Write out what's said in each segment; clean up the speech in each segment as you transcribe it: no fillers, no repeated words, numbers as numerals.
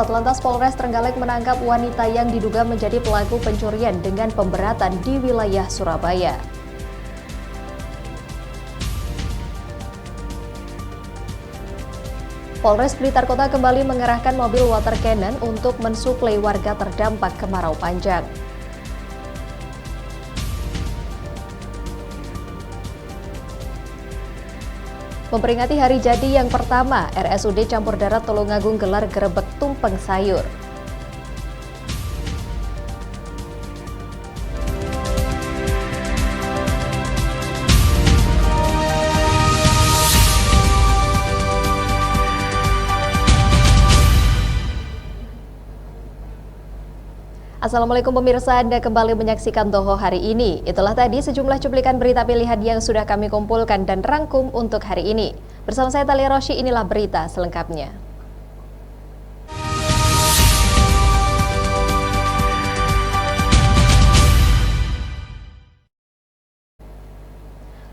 Satlantas Polres Trenggalek menangkap wanita yang diduga menjadi pelaku pencurian dengan pemberatan di wilayah Surabaya. Polres Blitar Kota kembali mengerahkan mobil water cannon untuk mensuplai warga terdampak kemarau panjang. Memperingati hari jadi yang pertama, RSUD Campur Darat Tulungagung gelar gerebek tumpeng sayur. Assalamualaikum pemirsa, Anda kembali menyaksikan Doho hari ini. Itulah tadi sejumlah cuplikan berita pilihan yang sudah kami kumpulkan dan rangkum untuk hari ini. Bersama saya Talia Rosy, inilah berita selengkapnya.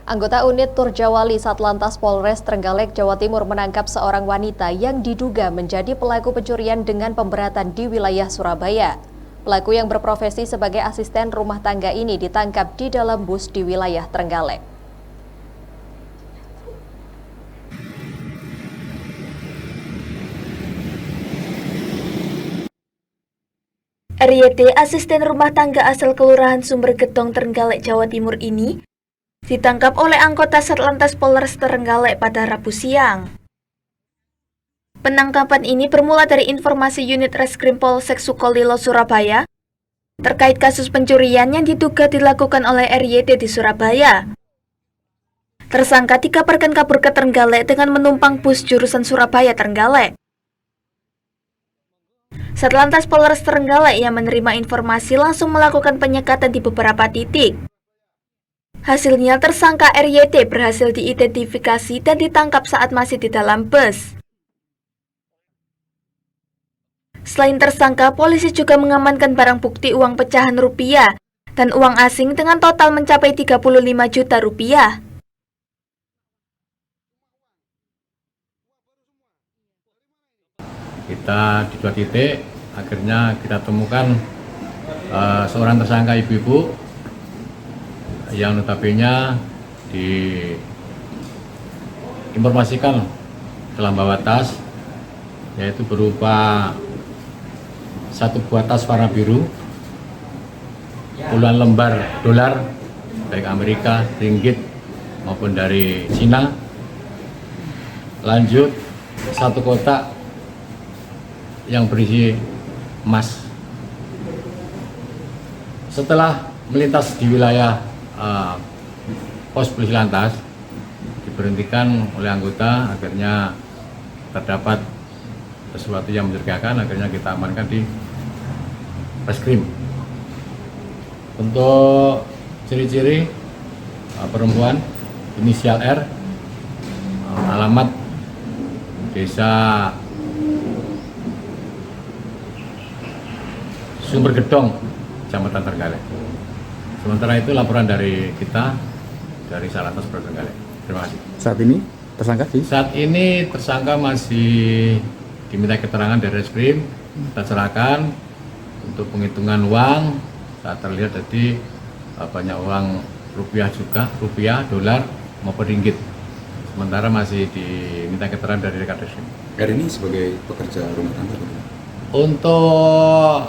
Anggota unit Turjawali Satlantas Polres Trenggalek, Jawa Timur menangkap seorang wanita yang diduga menjadi pelaku pencurian dengan pemberatan di wilayah Surabaya. Pelaku yang berprofesi sebagai asisten rumah tangga ini ditangkap di dalam bus di wilayah Trenggalek. RYT, asisten rumah tangga asal Kelurahan Sumbergetong, Trenggalek, Jawa Timur ini ditangkap oleh anggota Satlantas Polres Trenggalek pada Rabu siang. Penangkapan ini bermula dari informasi unit Reskrim Polsek Sukolilo, Surabaya, terkait kasus pencurian yang diduga dilakukan oleh RYT di Surabaya. Tersangka dikabarkan kabur ke Trenggalek dengan menumpang bus jurusan Surabaya-Trenggalek. Satlantas Polres Trenggalek yang menerima informasi langsung melakukan penyekatan di beberapa titik. Hasilnya tersangka RYT berhasil diidentifikasi dan ditangkap saat masih di dalam bus. Selain tersangka, polisi juga mengamankan barang bukti uang pecahan rupiah dan uang asing dengan total mencapai 35 juta rupiah. Kita di 2 titik, akhirnya kita temukan seorang tersangka ibu-ibu yang notabene diinformasikan dalam bawa tas, yaitu berupa satu buah tas warna biru, puluhan lembar dolar, baik Amerika, ringgit maupun dari Cina. Lanjut, satu kotak yang berisi emas. Setelah melintas di wilayah pos polisi lantas, diberhentikan oleh anggota, akhirnya terdapat sesuatu yang mencurigakan, akhirnya kita amankan di Reskrim. Untuk ciri-ciri perempuan, inisial R, alamat Desa Sumbergetong, Kecamatan Trenggalek. Sementara itu laporan dari kita, dari Satlantas Polres Trenggalek. Terima kasih. Saat ini tersangka sih? Saat ini tersangka masih diminta keterangan dari Reskrim, kita serahkan untuk penghitungan uang. Saat terlihat tadi banyak uang rupiah juga, rupiah, dolar maupun ringgit. Sementara masih diminta keterangan dari rekan Reskrim. R ini sebagai pekerja rumah tangga? Untuk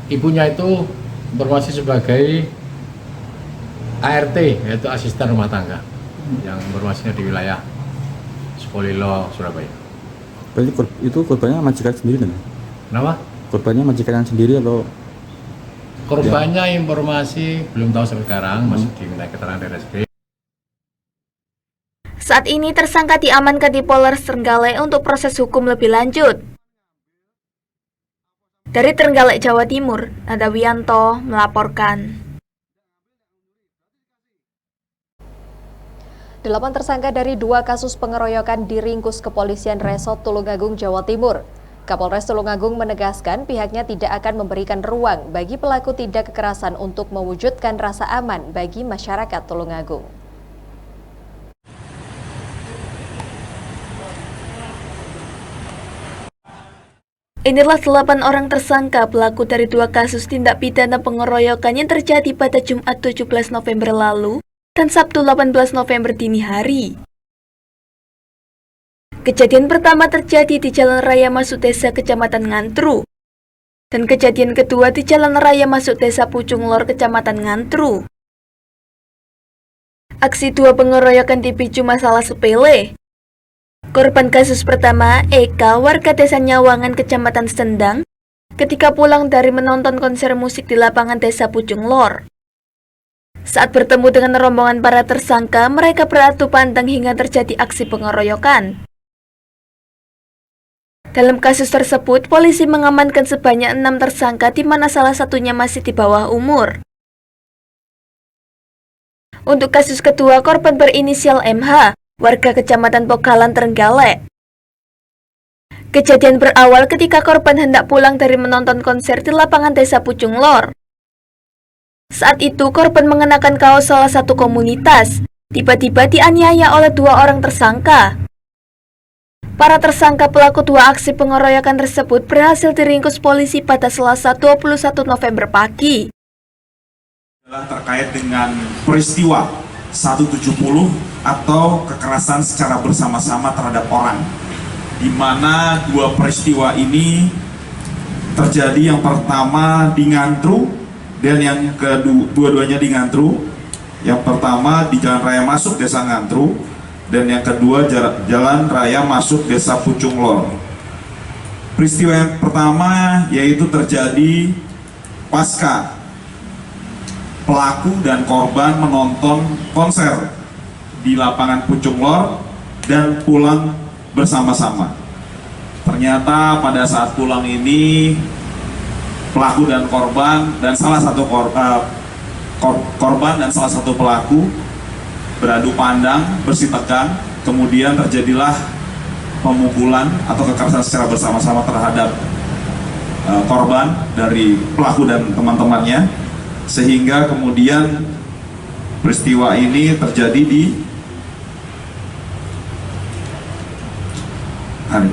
ibunya itu informasi sebagai ART, yaitu asisten rumah tangga, yang informasinya di wilayah Sukolilo, Surabaya. Berarti itu korbannya majikan sendiri kan? Kenapa? Korbannya majikan sendiri atau? Korbannya informasi belum tahu sampai sekarang, masih diminta keterangan dari Reskrim. Saat ini tersangka diamankan di Polres Trenggalek untuk proses hukum lebih lanjut. Dari Trenggalek, Jawa Timur, Nada Wianto melaporkan. 8 tersangka dari 2 kasus pengeroyokan diringkus Kepolisian Resort Tulungagung, Jawa Timur. Kapolres Tulungagung menegaskan pihaknya tidak akan memberikan ruang bagi pelaku tindak kekerasan untuk mewujudkan rasa aman bagi masyarakat Tulungagung. Inilah 8 orang tersangka pelaku dari 2 kasus tindak pidana pengeroyokan yang terjadi pada Jumat 17 November lalu dan Sabtu 18 November dini hari. Kejadian pertama terjadi di Jalan Raya Masuk Desa Kecamatan Ngantru, dan kejadian kedua di Jalan Raya Masuk Desa Pucung Lor Kecamatan Ngantru. Aksi 2 pengeroyokan dipicu masalah sepele. Korban kasus pertama, Eka, warga desa Nyawangan, Kecamatan Sendang, ketika pulang dari menonton konser musik di lapangan desa Pucung Lor. Saat bertemu dengan rombongan para tersangka, mereka beradu pandang hingga terjadi aksi pengeroyokan. Dalam kasus tersebut, polisi mengamankan sebanyak 6 tersangka di mana salah satunya masih di bawah umur. Untuk kasus kedua, korban berinisial MH, warga Kecamatan Pogalan, Trenggalek. Kejadian berawal ketika korban hendak pulang dari menonton konser di lapangan desa Pucung Lor. Saat itu, korban mengenakan kaos salah satu komunitas, tiba-tiba dianiaya oleh 2 orang tersangka. Para tersangka pelaku 2 aksi pengeroyokan tersebut berhasil diringkus polisi pada Selasa 21 November pagi. Terkait dengan peristiwa 170 atau kekerasan secara bersama-sama terhadap orang, di mana 2 peristiwa ini terjadi. Yang pertama di Ngantru dan yang kedua-duanya di Ngantru. Yang pertama di Jalan Raya Masuk Desa Ngantru dan yang kedua Jalan Raya Masuk Desa Pucung Lor. Peristiwa yang pertama yaitu terjadi pasca pelaku dan korban menonton konser di lapangan Pucung Lor dan pulang bersama-sama. Ternyata pada saat pulang ini pelaku dan korban dan salah satu korban dan salah satu pelaku beradu pandang, bersitegang, kemudian terjadilah pemukulan atau kekerasan secara bersama-sama terhadap korban dari pelaku dan teman-temannya, sehingga kemudian peristiwa ini terjadi di hari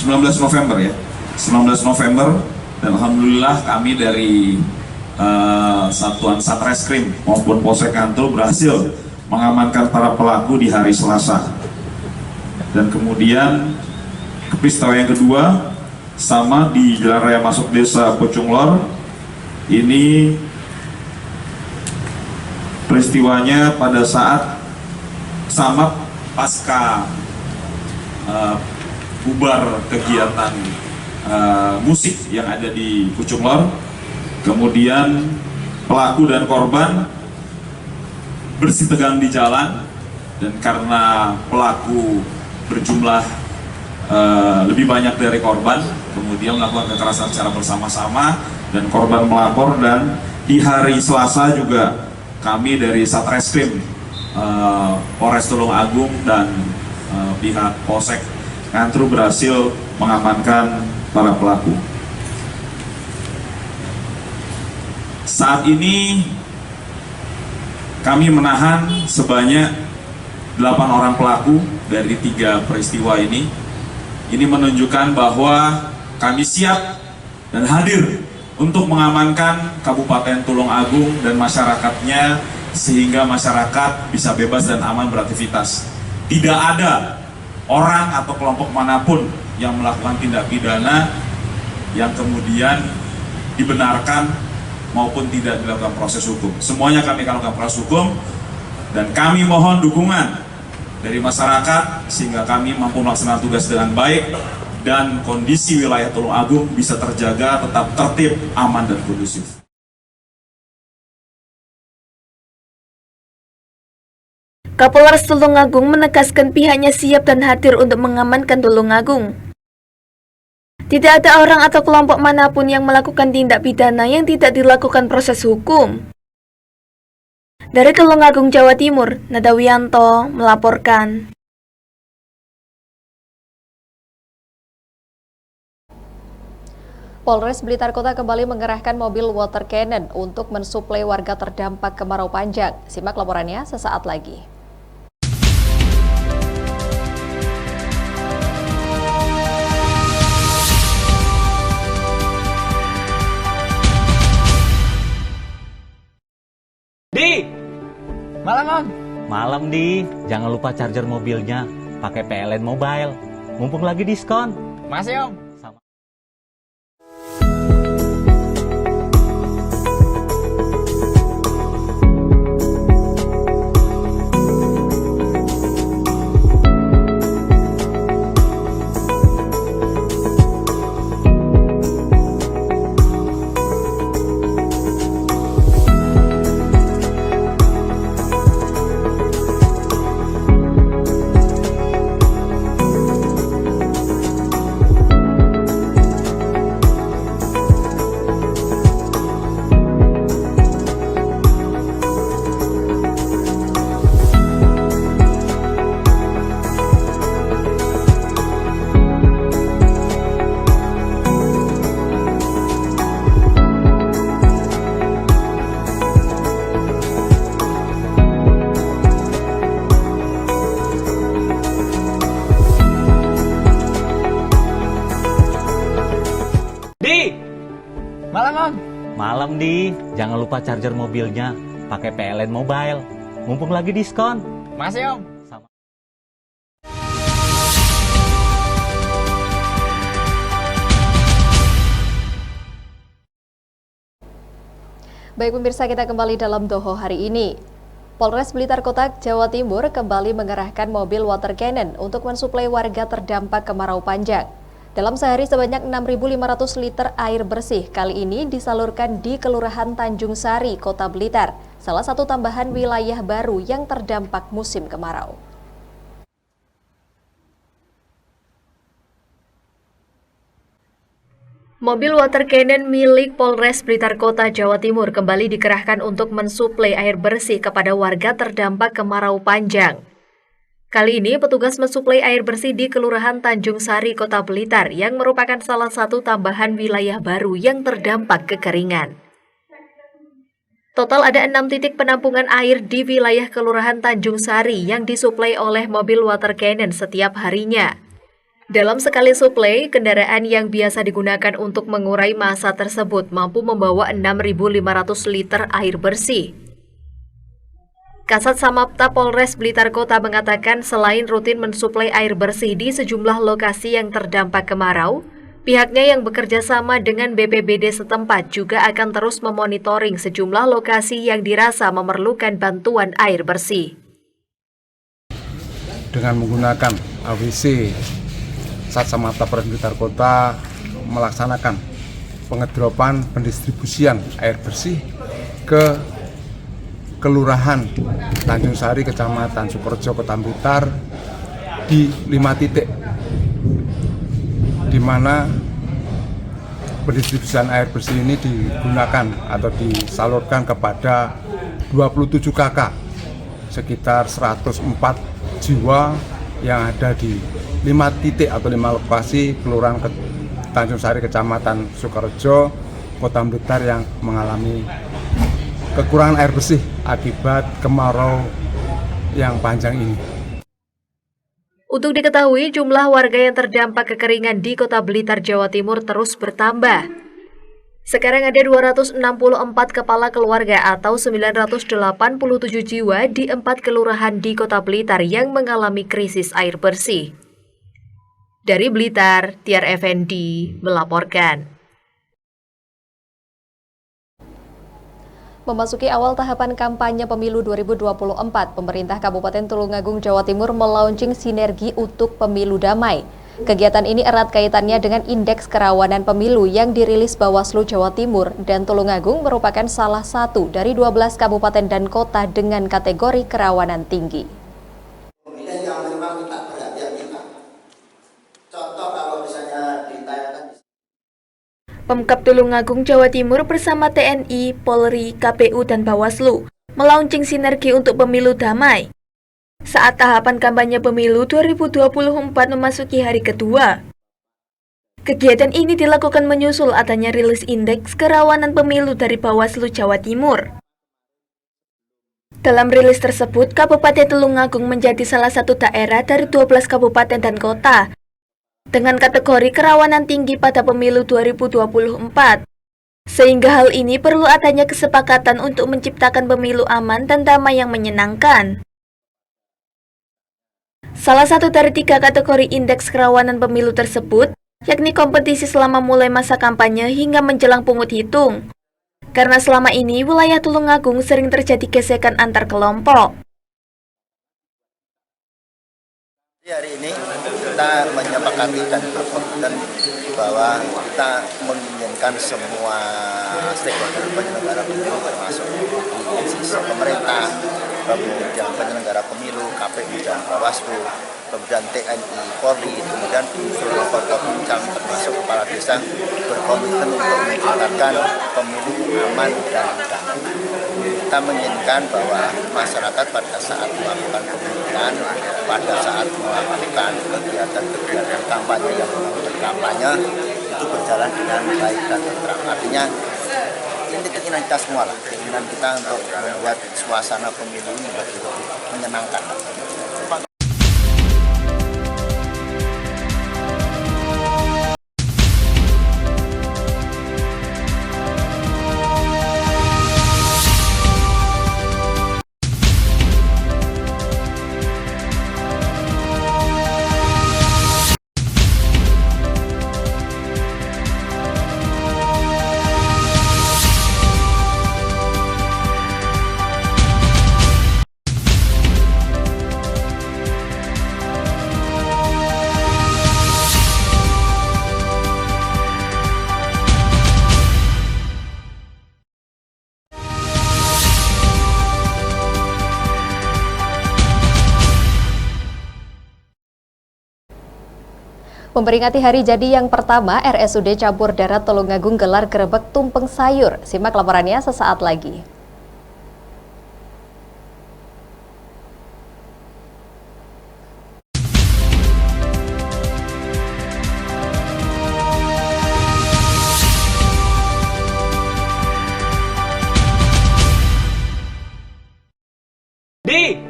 19 November ya, 19 November, dan alhamdulillah kami dari Satuan Satreskrim maupun Polsek Ngantru berhasil mengamankan para pelaku di hari Selasa. Dan kemudian peristiwa yang kedua sama di Jalan Raya Masuk Desa Pucung Lor. Ini peristiwanya pada saat sama pasca bubar kegiatan musik yang ada di Pucung Lor. Kemudian pelaku dan korban bersitegang di jalan, dan karena pelaku berjumlah lebih banyak dari korban, kemudian melakukan kekerasan secara bersama-sama dan korban melapor. Dan di hari Selasa juga kami dari Satreskrim Polres Tulungagung dan pihak Polsek Ngantru berhasil mengamankan para pelaku. Saat ini kami menahan sebanyak 8 orang pelaku dari 3 peristiwa ini. Ini menunjukkan bahwa kami siap dan hadir untuk mengamankan Kabupaten Tulungagung dan masyarakatnya, sehingga masyarakat bisa bebas dan aman beraktivitas. Tidak ada orang atau kelompok manapun yang melakukan tindak pidana yang kemudian dibenarkan maupun tidak dilakukan proses hukum. Semuanya kami akan lakukan proses hukum, dan kami mohon dukungan dari masyarakat sehingga kami mampu melaksanakan tugas dengan baik dan kondisi wilayah Tulungagung bisa terjaga tetap tertib, aman, dan kondusif. Kapolres Tulungagung menegaskan pihaknya siap dan hadir untuk mengamankan Tulungagung. Tidak ada orang atau kelompok manapun yang melakukan tindak pidana yang tidak dilakukan proses hukum. Dari Tulungagung, Jawa Timur, Nadawianto melaporkan. Polres Blitar Kota kembali mengerahkan mobil water cannon untuk mensuplai warga terdampak kemarau panjang. Simak laporannya sesaat lagi. Malam, Om. Malam, Di. Jangan lupa charger mobilnya. Pakai PLN Mobile. Mumpung lagi diskon. Makasih, Om. Sama. Malam, Om. Malam, Di. Jangan lupa charger mobilnya. Pakai PLN Mobile. Mumpung lagi diskon. Makasih, Om. Sama. Baik pemirsa, kita kembali dalam Doho hari ini. Polres Blitar Kota, Jawa Timur kembali mengerahkan mobil water cannon untuk mensuplai warga terdampak kemarau panjang. Dalam sehari sebanyak 6.500 liter air bersih kali ini disalurkan di Kelurahan Tanjung Sari, Kota Blitar, salah satu tambahan wilayah baru yang terdampak musim kemarau. Mobil water cannon milik Polres Blitar Kota, Jawa Timur kembali dikerahkan untuk mensuplai air bersih kepada warga terdampak kemarau panjang. Kali ini petugas mensuplai air bersih di Kelurahan Tanjung Sari, Kota Blitar yang merupakan salah satu tambahan wilayah baru yang terdampak kekeringan. Total ada 6 titik penampungan air di wilayah Kelurahan Tanjung Sari yang disuplai oleh mobil water cannon setiap harinya. Dalam sekali suplai, kendaraan yang biasa digunakan untuk mengurai massa tersebut mampu membawa 6.500 liter air bersih. Kasat Samapta Polres Blitar Kota mengatakan selain rutin mensuplai air bersih di sejumlah lokasi yang terdampak kemarau, pihaknya yang bekerja sama dengan BPBD setempat juga akan terus memonitoring sejumlah lokasi yang dirasa memerlukan bantuan air bersih. Dengan menggunakan AWC, Sat Samapta Polres Blitar Kota melaksanakan pengedropan pendistribusian air bersih ke Kelurahan Tanjung Sari, Kecamatan Sukorejo, Kota Blitar di 5 titik, di mana pendistribusian air bersih ini digunakan atau disalurkan kepada 27 KK, sekitar 104 jiwa yang ada di 5 titik atau 5 lokasi Kelurahan Tanjung Sari, Kecamatan Sukorejo, Kota Blitar yang mengalami kekurangan air bersih akibat kemarau yang panjang ini. Untuk diketahui, jumlah warga yang terdampak kekeringan di Kota Blitar, Jawa Timur terus bertambah. Sekarang ada 264 kepala keluarga atau 987 jiwa di 4 kelurahan di Kota Blitar yang mengalami krisis air bersih. Dari Blitar, Tiar Effendi melaporkan. Memasuki awal tahapan kampanye pemilu 2024, pemerintah Kabupaten Tulungagung, Jawa Timur melaunching sinergi untuk pemilu damai. Kegiatan ini erat kaitannya dengan indeks kerawanan pemilu yang dirilis Bawaslu Jawa Timur, dan Tulungagung merupakan salah satu dari 12 kabupaten dan kota dengan kategori kerawanan tinggi. Pemilihan yang memang kita perhatian kita. Contoh kalau misalnya ditayangkan. Pemkab Tulungagung, Jawa Timur bersama TNI, Polri, KPU, dan Bawaslu melaunching sinergi untuk pemilu damai. Saat tahapan kampanye pemilu 2024 memasuki hari kedua. Kegiatan ini dilakukan menyusul adanya rilis indeks kerawanan pemilu dari Bawaslu Jawa Timur. Dalam rilis tersebut, Kabupaten Tulungagung menjadi salah satu daerah dari 12 kabupaten dan kota dengan kategori kerawanan tinggi pada pemilu 2024, Sehingga hal ini perlu adanya kesepakatan untuk menciptakan pemilu aman dan damai yang menyenangkan. Salah satu dari 3 kategori indeks kerawanan pemilu tersebut, yakni kompetisi selama mulai masa kampanye hingga menjelang pungut hitung. Karena selama ini wilayah Tulungagung sering terjadi gesekan antar kelompok. Hari ini kita menyepakati dan berkomitmen bahwa kita menginginkan semua stakeholder penyelenggara pemilu termasuk di sisi pemerintah, kemudian penyelenggara pemilu, KPU dan Bawaslu, kemudian TNI, Polri, kemudian seluruh Forkopimcam termasuk kepala desa berkomitmen untuk menciptakan pemilu aman dan damai. Kita menginginkan bahwa masyarakat pada saat melakukan pemilihan, pada saat melakukan kegiatan-kegiatan kampanye yang berkampanye itu berjalan dengan baik dan terang. Artinya ini keinginan kita semua lah, keinginan kita untuk membuat suasana pemilu ini lebih menyenangkan. Memperingati hari jadi yang pertama, RSUD Campur Darat Tulungagung gelar grebek tumpeng sayur. Simak laporannya sesaat lagi. Di!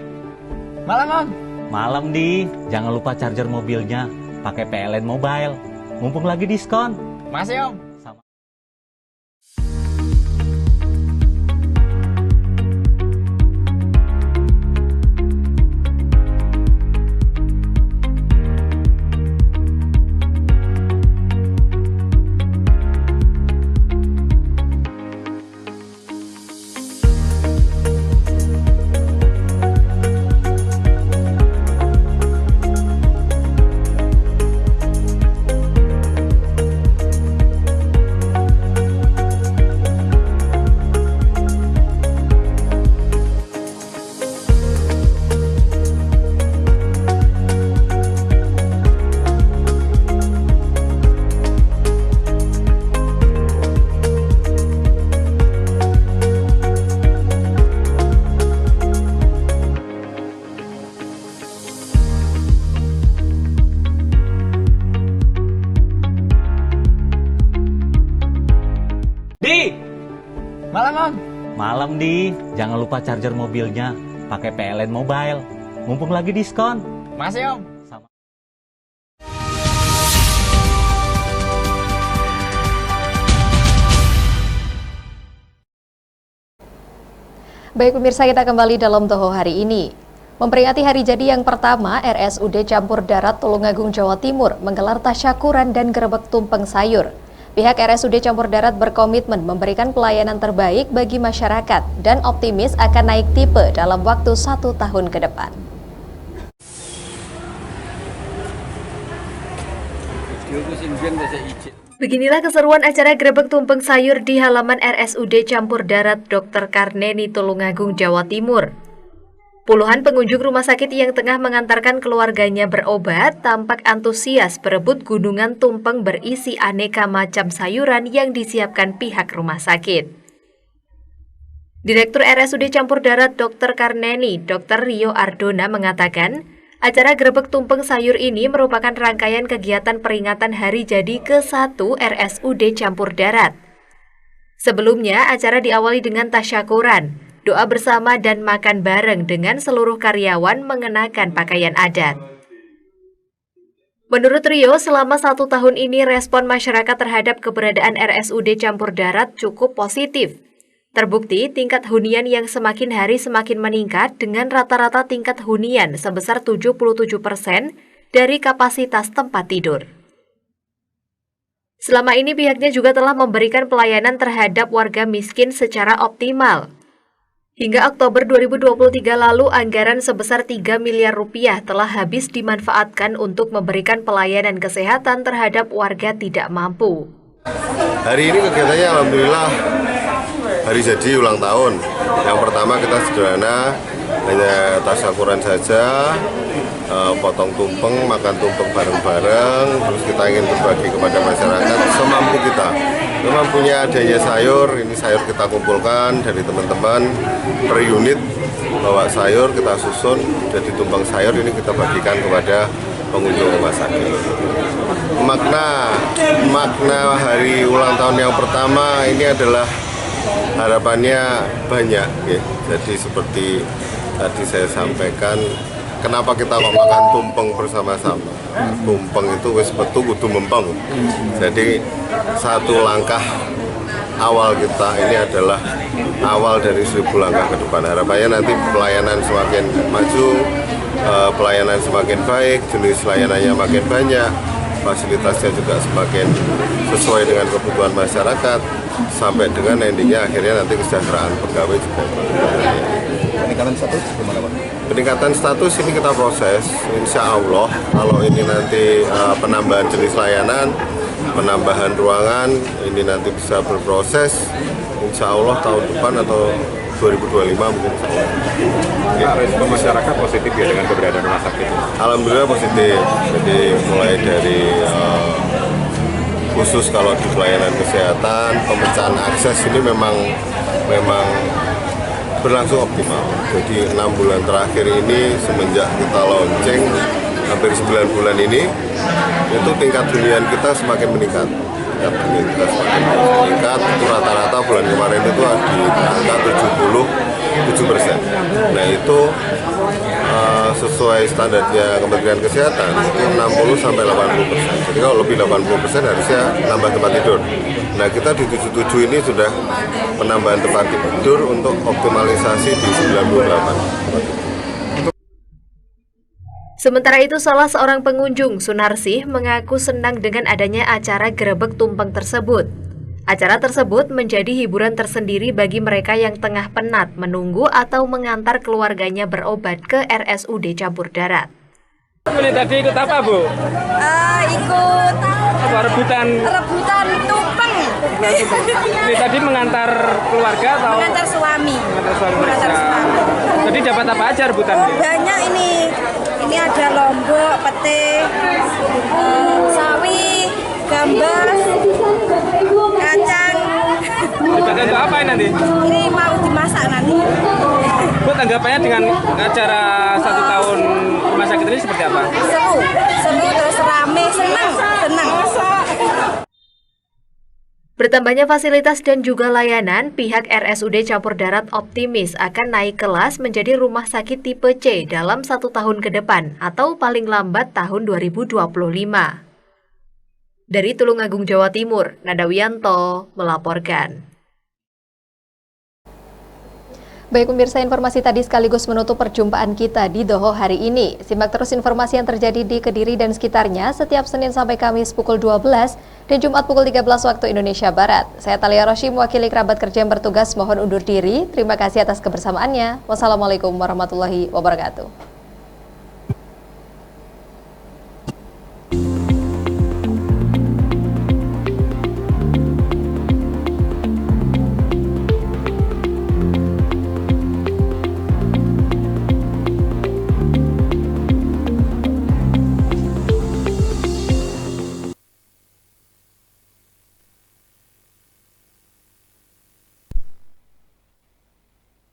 Malam, Om. Malam, Di. Jangan lupa charger mobilnya. Pakai PLN Mobile. Mumpung lagi diskon. Makasih, Om. Sama. Di! Malam, Om. Malam, Di. Jangan lupa charger mobilnya. Pakai PLN Mobile. Mumpung lagi diskon. Makasih, Om. Sama. Baik pemirsa, kita kembali dalam Toho hari ini. Memperingati hari jadi yang pertama, RSUD Campur Darat Tulungagung Jawa Timur menggelar tasyakuran dan grebek tumpeng sayur. Pihak RSUD Campur Darat berkomitmen memberikan pelayanan terbaik bagi masyarakat dan optimis akan naik tipe dalam waktu 1 tahun ke depan. Beginilah keseruan acara grebek tumpeng sayur di halaman RSUD Campur Darat Dr. Karneni Tulungagung, Jawa Timur. Puluhan pengunjung rumah sakit yang tengah mengantarkan keluarganya berobat tampak antusias berebut gunungan tumpeng berisi aneka macam sayuran yang disiapkan pihak rumah sakit. Direktur RSUD Campur Darat Dr. Karneni, Dr. Rio Ardona mengatakan, acara grebek tumpeng sayur ini merupakan rangkaian kegiatan peringatan hari jadi ke-1 RSUD Campur Darat. Sebelumnya, acara diawali dengan tasyakuran, doa bersama dan makan bareng dengan seluruh karyawan mengenakan pakaian adat. Menurut Rio, selama 1 tahun ini respon masyarakat terhadap keberadaan RSUD campur darat cukup positif. Terbukti tingkat hunian yang semakin hari semakin meningkat dengan rata-rata tingkat hunian sebesar 77% dari kapasitas tempat tidur. Selama ini pihaknya juga telah memberikan pelayanan terhadap warga miskin secara optimal. Hingga Oktober 2023 lalu, anggaran sebesar 3 miliar rupiah telah habis dimanfaatkan untuk memberikan pelayanan kesehatan terhadap warga tidak mampu. Hari ini kegiatannya alhamdulillah hari jadi ulang tahun. Yang pertama kita sederhana, hanya tasyakuran saja, potong tumpeng, makan tumpeng bareng-bareng, terus kita ingin berbagi kepada masyarakat semampu kita. Memang punya adanya sayur, ini sayur kita kumpulkan dari teman-teman per unit, bawa sayur kita susun, jadi tumpeng sayur ini kita bagikan kepada pengunjung rumah sakit. Makna hari ulang tahun yang pertama ini adalah harapannya banyak, ya. Jadi seperti tadi saya sampaikan, kenapa kita kok makan tumpeng bersama-sama? Tumpeng itu wis metu kudu mempeng. Jadi satu langkah awal kita ini adalah awal dari 1000 langkah ke depan. Harapannya nanti pelayanan semakin maju, pelayanan semakin baik, jenis layanannya makin banyak, fasilitasnya juga semakin sesuai dengan kebutuhan masyarakat, sampai dengan endingnya akhirnya nanti kesejahteraan pegawai juga. Peningkatan status gimana, Pak? Peningkatan status ini kita proses, insya Allah kalau ini nanti penambahan jenis layanan, penambahan ruangan, ini nanti bisa berproses, insya Allah tahun depan atau 2025 mungkin. Respon masyarakat positif ya dengan keberadaan rumah sakit? Alhamdulillah positif, jadi mulai dari khusus kalau di pelayanan kesehatan, pemecahan akses ini memang berlangsung optimal. Jadi 6 bulan terakhir ini semenjak kita launching hampir 9 bulan ini, itu tingkat hunian kita semakin meningkat. Tingkat hunian kita semakin meningkat, itu rata-rata bulan kemarin itu di angka 77%. Nah itu sesuai standarnya Kementerian Kesehatan itu 60-80%. Jadi kalau lebih 80% harusnya nambah tempat tidur. Nah kita di 77 ini sudah penambahan tempat tidur untuk optimalisasi di 98. Sementara itu, salah seorang pengunjung, Sunarsih, mengaku senang dengan adanya acara Grebek Tumpeng tersebut. Acara tersebut menjadi hiburan tersendiri bagi mereka yang tengah penat menunggu atau mengantar keluarganya berobat ke RSUD campur darat. Ini tadi ikut apa, Bu? Ikut rebutan tumpeng. Ini tadi mengantar keluarga atau? Mengantar suami. Mengantar suami. Tadi dapat apa aja rebutan? Banyak ini. Ini ada lombok, pete, sawi, gambas, kacang. Dipakai untuk apa ini nanti? Ini mau dimasak nanti. Bu, tanggapannya dengan acara 1 tahun rumah sakit ini seperti apa? Seru terus rame, senang. Bertambahnya fasilitas dan juga layanan, pihak RSUD campur darat optimis akan naik kelas menjadi rumah sakit tipe C dalam 1 tahun ke depan atau paling lambat tahun 2025. Dari Tulungagung, Jawa Timur, Nada Wiyanto melaporkan. Baik pemirsa, informasi tadi sekaligus menutup perjumpaan kita di Doho hari ini. Simak terus informasi yang terjadi di Kediri dan sekitarnya setiap Senin sampai Kamis pukul 12 dan Jumat pukul 13 waktu Indonesia Barat. Saya Talia Roshi, mewakili kerabat kerja yang bertugas, mohon undur diri. Terima kasih atas kebersamaannya. Wassalamualaikum warahmatullahi wabarakatuh.